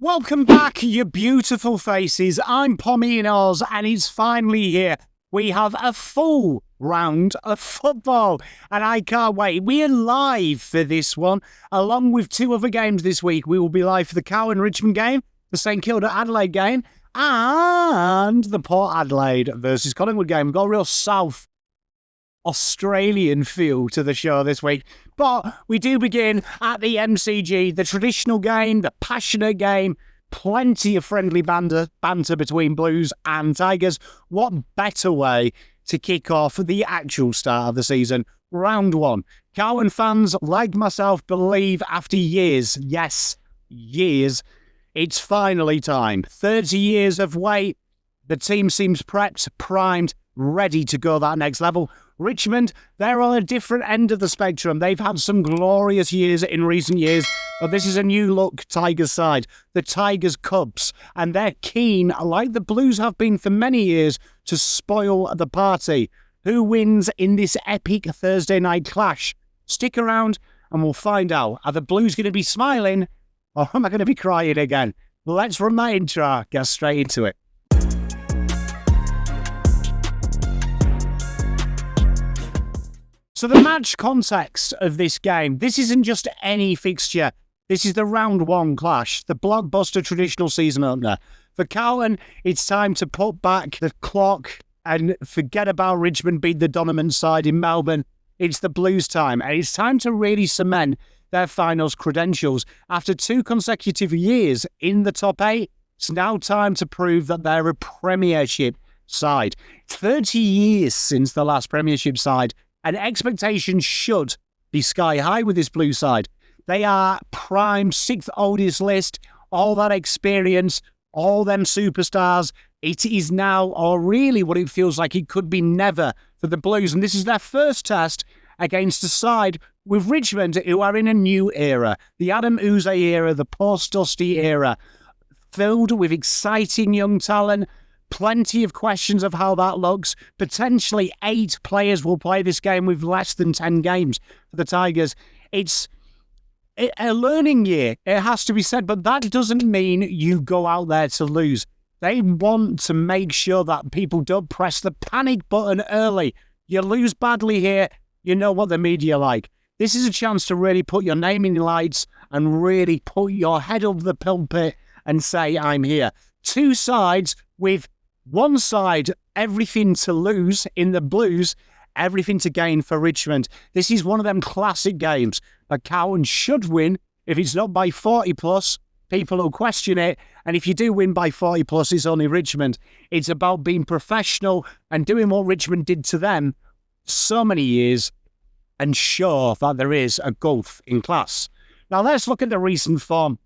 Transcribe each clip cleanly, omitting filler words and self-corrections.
Welcome back, you beautiful faces. I'm PommyInOz, and it's finally here. We have a full round of football, and I can't wait. We are live for this one, along with two other games this week. We will be live for the Carlton Richmond game, the St Kilda Adelaide game, and the Port Adelaide versus Collingwood game. We've got a real South Australian feel to the show this week. But we do begin at the MCG, the traditional game, the passionate game, plenty of friendly banter between Blues and Tigers. What better way to kick off the actual start of the season? Round one. Carlton fans, like myself, believe after years, yes, years, it's finally time. 30 years of wait. The team seems prepped, primed, ready to go that next level. Richmond, they're on a different end of the spectrum. They've had some glorious years in recent years, but this is a new look Tigers side, the Tigers Cubs, and they're keen, like the Blues have been for many years, to spoil the party. Who wins in this epic Thursday night clash? Stick around and we'll find out. Are the Blues going to be smiling or am I going to be crying again? Let's run that intro, get straight into it. So the match context of this game, this isn't just any fixture. This is the round one clash, the blockbuster traditional season opener. For Carlton, it's time to put back the clock and forget about Richmond being the dominant side in Melbourne. It's the Blues time, and it's time to really cement their finals credentials. After 2 consecutive years in the top 8, it's now time to prove that they're a Premiership side. 30 years since the last Premiership side, and expectations should be sky high with this Blue side. They are prime, 6th oldest list, all that experience, all them superstars. It is now, or really what it feels like it could be never for the Blues. And this is their first test against a side with Richmond who are in a new era. The Adam Uze era, the post-Dusty era, filled with exciting young talent. Plenty of questions of how that looks. Potentially 8 players will play this game with less than 10 games for the Tigers. It's a learning year, it has to be said, but that doesn't mean you go out there to lose. They want to make sure that people don't press the panic button early. You lose badly here, you know what the media like. This is a chance to really put your name in the lights and really put your head up the pulpit and say, I'm here. 2 sides with one side, everything to lose in the Blues, everything to gain for Richmond. This is one of them classic games that Carlton should win. If it's not by 40 plus, people will question it. And if you do win by 40 plus, it's only Richmond. It's about being professional and doing what Richmond did to them so many years and show that there is a gulf in class. Now let's look at the recent form.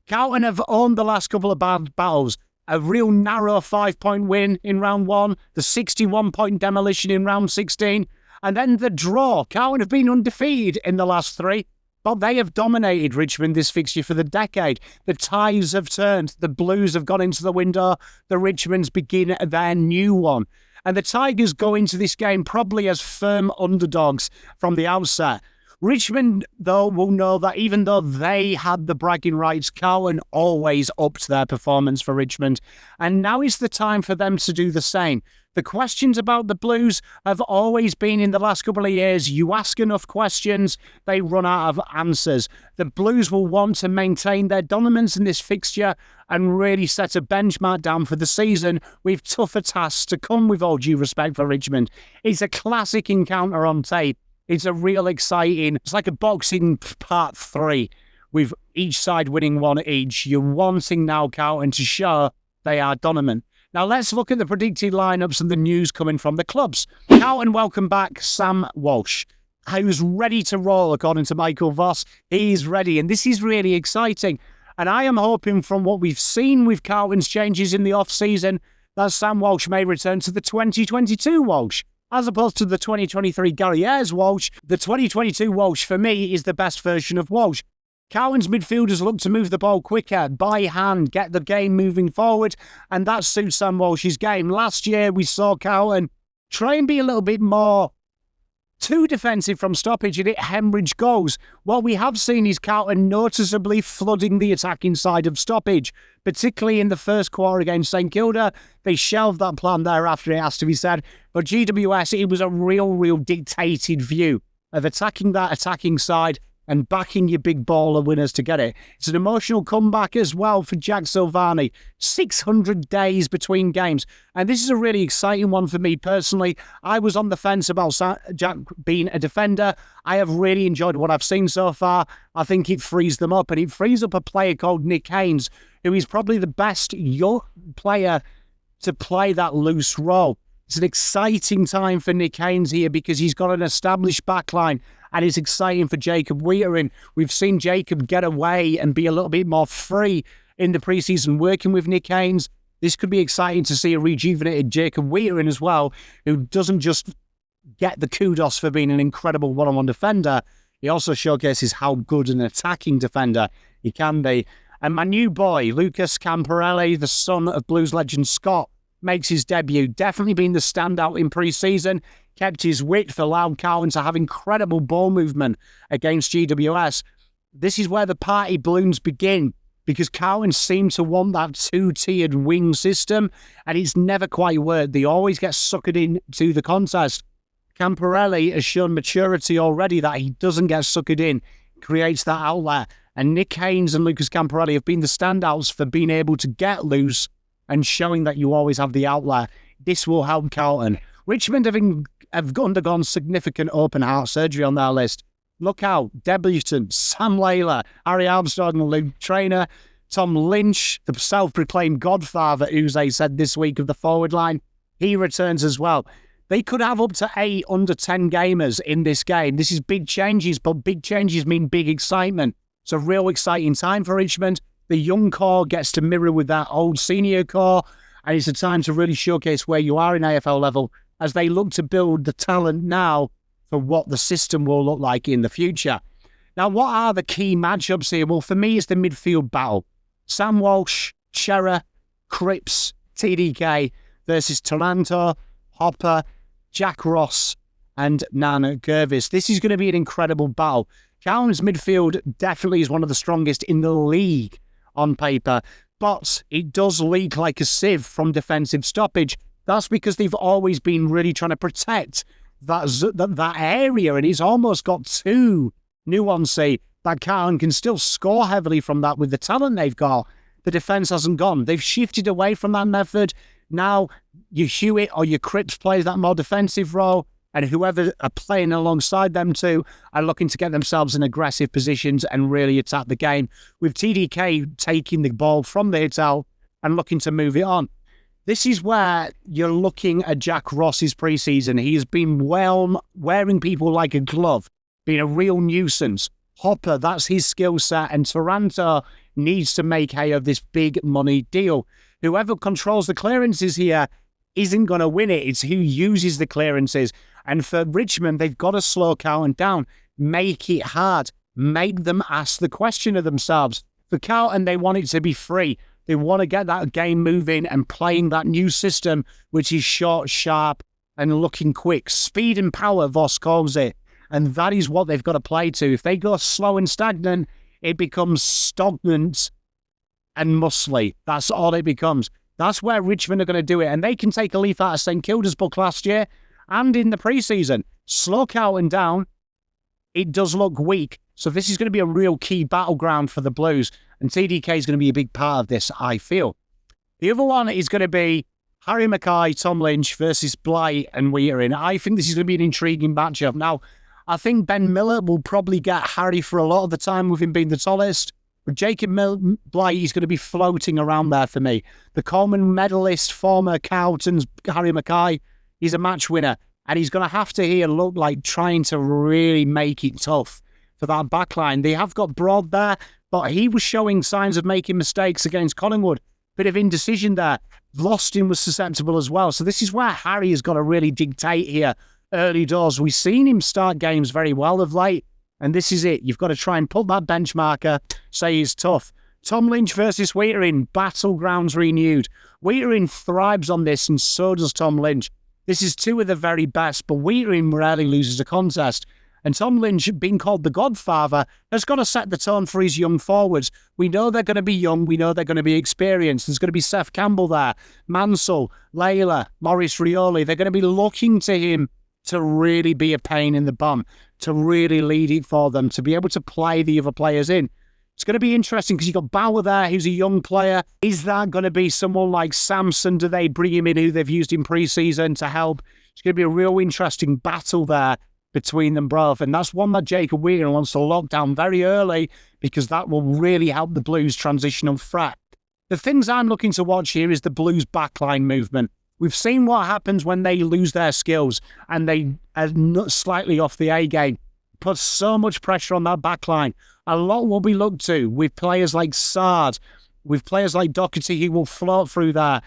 Carlton have owned the last couple of battles. A real narrow 5-point win in round 1, the 61-point demolition in round 16, and then the draw. Carlton have been undefeated in the last 3, but they have dominated Richmond this fixture for the decade. The tides have turned, the Blues have gone into the window, the Richmonds begin their new one. And the Tigers go into this game probably as firm underdogs from the outset. Richmond, though, will know that even though they had the bragging rights, Carlton always upped their performance for Richmond. And now is the time for them to do the same. The questions about the Blues have always been in the last couple of years. You ask enough questions, they run out of answers. The Blues will want to maintain their dominance in this fixture and really set a benchmark down for the season with tougher tasks to come, with all due respect for Richmond. It's a classic encounter on tape. It's a real exciting, it's like a boxing part 3 with each side winning 1 each. You're wanting now Carlton to show they are dominant. Now let's look at the predicted lineups and the news coming from the clubs. Carlton welcome back Sam Walsh, who's ready to roll according to Michael Voss. He's ready and this is really exciting. And I am hoping from what we've seen with Carlton's changes in the off-season that Sam Walsh may return to the 2022 Walsh. As opposed to the 2023 Gary Ayres Walsh, the 2022 Walsh for me is the best version of Walsh. Carlton's midfielders look to move the ball quicker, by hand, get the game moving forward, and that suits Sam Walsh's game. Last year we saw Carlton try and be a little bit more too defensive from stoppage and it hemorrhage goals. What we have seen is Carlton noticeably flooding the attacking side of stoppage, particularly in the first quarter against St Kilda. They shelved that plan thereafter, it has to be said. But GWS, it was a real dictated view of attacking that attacking side and backing your big baller winners to get it. It's an emotional comeback as well for Jack Silvani. 600 days between games. And this is a really exciting one for me personally. I was on the fence about Jack being a defender. I have really enjoyed what I've seen so far. I think it frees them up, and it frees up a player called Nick Haynes, who is probably the best young player to play that loose role. It's an exciting time for Nick Haynes here because he's got an established backline, and it's exciting for Jacob Wheatering. We've seen Jacob get away and be a little bit more free in the preseason working with Nick Haynes. This could be exciting to see a rejuvenated Jacob Wheatering as well, who doesn't just get the kudos for being an incredible one-on-one defender. He also showcases how good an attacking defender he can be. And my new boy, Lucas Camporelli, the son of Blues legend Scott, makes his debut. Definitely been the standout in pre-season. Kept his width, allowed Carlton to have incredible ball movement against GWS. This is where the party balloons begin, because Carlton seem to want that two-tiered wing system, and it's never quite worked. They always get suckered into the contest. Camporelli has shown maturity already that he doesn't get suckered in, creates that outlet. And Nick Haynes and Lucas Camporelli have been the standouts for being able to get loose and showing that you always have the outlet. This will help Carlton. Richmond have undergone significant open heart surgery on their list. Look out, debutant Sam Layla, Harry Armstrong and Luke Traynor, Tom Lynch, the self-proclaimed godfather, Uze said this week of the forward line. He returns as well. They could have up to 8 under 10 gamers in this game. This is big changes, but big changes mean big excitement. It's a real exciting time for Richmond. The young core gets to mirror with that old senior core, and it's a time to really showcase where you are in AFL level as they look to build the talent now for what the system will look like in the future. Now, what are the key matchups here? Well, for me, it's the midfield battle. Sam Walsh, Chera, Cripps, TDK versus Taranto, Hopper, Jack Ross, and Nana Gervis. This is going to be an incredible battle. Carlton's midfield definitely is one of the strongest in the league on paper, but it does leak like a sieve from defensive stoppage. That's because they've always been really trying to protect that area, and it's almost got too nuancey that Carlton can still score heavily from that with the talent they've got. The defence hasn't gone. They've shifted away from that method. Now, your Hewitt or your Cripps plays that more defensive role, and whoever are playing alongside them two are looking to get themselves in aggressive positions and really attack the game, with TDK taking the ball from the hit out and looking to move it on. This is where you're looking at Jack Ross's preseason. He has been wearing people like a glove, being a real nuisance. Hopper, that's his skill set, and Taranto needs to make hay of this big money deal. Whoever controls the clearances here isn't going to win it. It's who uses the clearances. And for Richmond, they've got to slow Carlton down, make it hard, make them ask the question of themselves. For Carlton, they want it to be free. They want to get that game moving and playing that new system, which is short, sharp, and looking quick. Speed and power, Voss calls it. And that is what they've got to play to. If they go slow and stagnant, it becomes stagnant and muscly. That's all it becomes. That's where Richmond are going to do it. And they can take a leaf out of St Kilda's book last year and in the preseason. Slow Carlton down. It does look weak. So this is going to be a real key battleground for the Blues. And TDK is going to be a big part of this, I feel. The other one is going to be Harry Mackay, Tom Lynch versus Blight and Wheatering. I think this is going to be an intriguing matchup. Now, I think Ben Miller will probably get Harry for a lot of the time with him being the tallest. But Jacob Blight is going to be floating around there for me. The Coleman medalist, former Carlton's Harry Mackay, he's a match winner. And he's going to have to here look like trying to really make it tough for that backline. They have got Broad there, but he was showing signs of making mistakes against Collingwood. Bit of indecision there. Lostin was susceptible as well. So this is where Harry has got to really dictate here early doors. We've seen him start games very well of late, and this is it. You've got to try and put that benchmarker, say he's tough. Tom Lynch versus Wheatering, battlegrounds renewed. Wheatering thrives on this, and so does Tom Lynch. This is two of the very best, but Wheating rarely loses a contest. And Tom Lynch, being called the Godfather, has got to set the tone for his young forwards. We know they're going to be young. We know they're going to be experienced. There's going to be Seth Campbell there, Mansell, Layla, Maurice Rioli. They're going to be looking to him to really be a pain in the bum, to really lead it for them, to be able to play the other players in. It's going to be interesting because you've got Bauer there, who's a young player. Is that going to be someone like Samson? Do they bring him in who they've used in pre-season to help? It's going to be a real interesting battle there between them both. And that's one that Jacob Wheaton wants to lock down very early because that will really help the Blues' transitional threat. The things I'm looking to watch here is the Blues' backline movement. We've seen what happens when they lose their skills and they are not slightly off the A game. Puts so much pressure on that backline. A lot will be looked to with players like Sard, with players like Doherty who will float through there.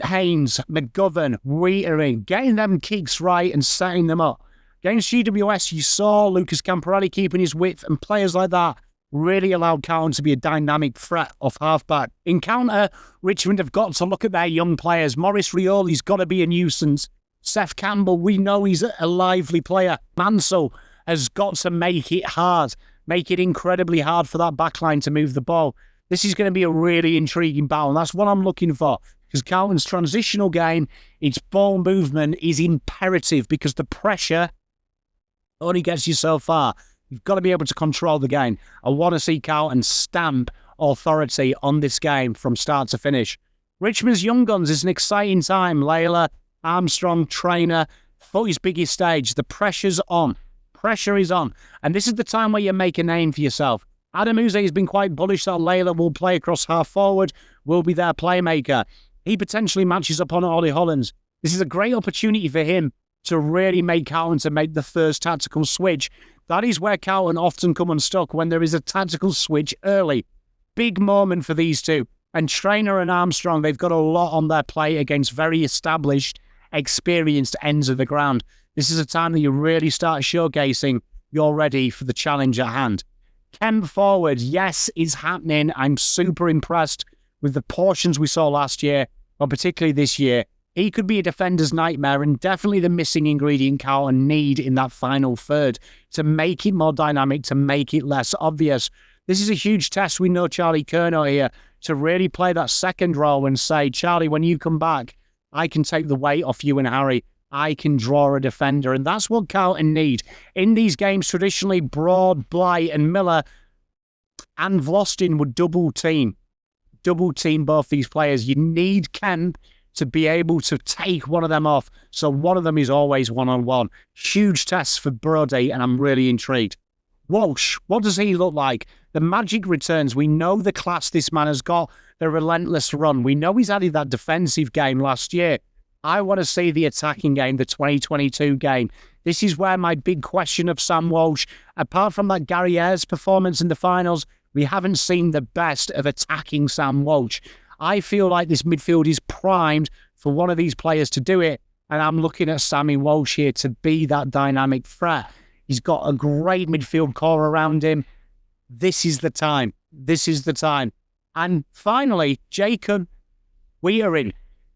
Haynes, McGovern, Wheating, getting them kicks right and setting them up. Against GWS, you saw Lucas Camporelli keeping his width, and players like that really allowed Carlton to be a dynamic threat off halfback. In counter, Richmond have got to look at their young players. Maurice Rioli's got to be a nuisance. Seth Campbell, we know he's a lively player. Mansell has got to make it hard, make it incredibly hard for that backline to move the ball. This is going to be a really intriguing battle, and that's what I'm looking for. Because Carlton's transitional game, its ball movement is imperative because the pressure only gets you so far. You've got to be able to control the game. I want to see Carlton stamp authority on this game from start to finish. Richmond's young guns is an exciting time. Layla, Armstrong, Trainer, Footy's biggest stage. The pressure's on. Pressure is on. And this is the time where you make a name for yourself. Adam Uze has been quite bullish that Layla will play across half forward, will be their playmaker. He potentially matches up on Ollie Hollands. This is a great opportunity for him to really make Carlton to make the first tactical switch. That is where Carlton often come unstuck, when there is a tactical switch early. Big moment for these two. And Trainer and Armstrong, they've got a lot on their plate against very established, experienced ends of the ground. This is a time that you really start showcasing you're ready for the challenge at hand. Kemp forward, yes, is happening. I'm super impressed with the portions we saw last year, or particularly this year. He could be a defender's nightmare and definitely the missing ingredient Carlton need in that final third to make it more dynamic, to make it less obvious. This is a huge test. We know Charlie Curnow here to really play that second role and say, Charlie, when you come back, I can take the weight off you and Harry. I can draw a defender. And that's what Carlton need. In these games, traditionally, Broad, Blight and Miller and Vlosten would double team both these players. You need Kemp to be able to take one of them off. So one of them is always one-on-one. Huge test for Brody, and I'm really intrigued. Walsh, what does he look like? The magic returns. We know the class this man has got, the relentless run. We know he's added that defensive game last year. I want to see the attacking game, the 2022 game. This is where my big question of Sam Walsh, apart from that Gary Ayres performance in the finals, we haven't seen the best of attacking Sam Walsh. I feel like this midfield is primed for one of these players to do it, and I'm looking at Sammy Walsh here to be that dynamic threat. He's got a great midfield core around him. This is the time. This is the time. And finally, Jacob Wheating.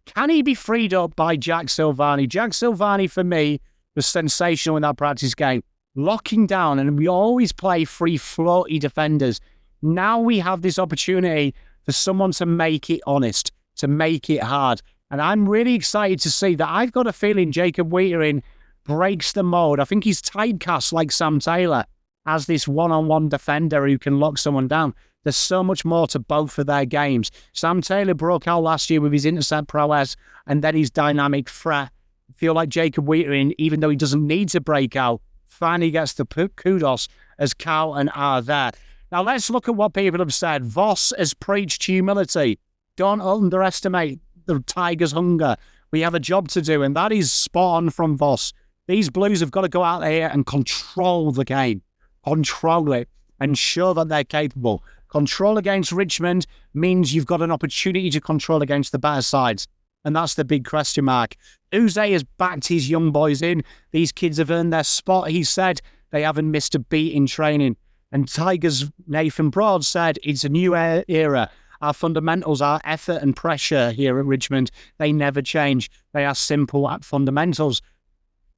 Can he be freed up by Jack Silvani? Jack Silvani, for me, was sensational in that practice game. Locking down, and we always play free floaty defenders. Now we have this opportunity for someone to make it honest, to make it hard. And I'm really excited to see that. I've got a feeling Jacob Wheating breaks the mold. I think he's typecast like Sam Taylor as this one-on-one defender who can lock someone down. There's so much more to both of their games. Sam Taylor broke out last year with his intercept prowess and then his dynamic threat. I feel like Jacob Wheating, even though he doesn't need to break out, finally gets the kudos as Carlton are there. Now let's look at what people have said. Voss has preached humility. Don't underestimate the Tigers' hunger. We have a job to do, and that is spot on from Voss. These Blues have got to go out there and control the game. Control it and show that they're capable. Control against Richmond means you've got an opportunity to control against the better sides. And that's the big question mark. Uze has backed his young boys in. These kids have earned their spot, he said. They haven't missed a beat in training. And Tigers' Nathan Broad said it's a new era. Our fundamentals, our effort and pressure here at Richmond, they never change. They are simple at fundamentals.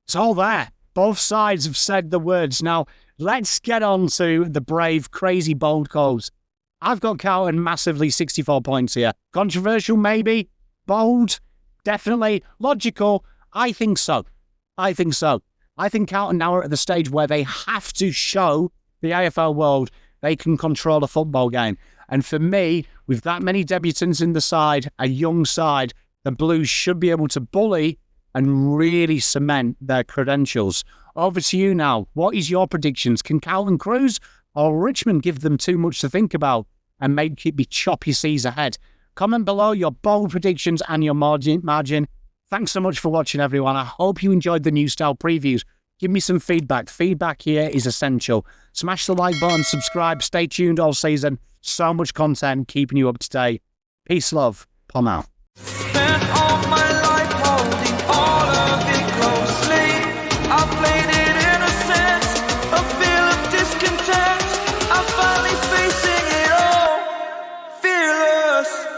It's all there. Both sides have said the words. Now, let's get on to the brave, crazy, bold calls. I've got Carlton massively 64 points here. Controversial, maybe. Bold, definitely. Logical, I think so. I think Carlton now are at the stage where they have to show the AFL world they can control a football game. And for me, with that many debutants in the side, a young side, the Blues should be able to bully and really cement their credentials. Over to you now. What is your predictions? Can Carlton cruise or Richmond give them too much to think about and make it be choppy seas ahead? Comment below your bold predictions and your margin. Thanks so much for watching, everyone. I hope you enjoyed the new style previews. Give me some feedback. Feedback here is essential. Smash the like button, subscribe, stay tuned all season. So much content keeping you up to date. Peace, love. Pom out. Spent all my life holding all of it closely. I played it innocent, a feel of discontent. I'm finally facing it all, fearless.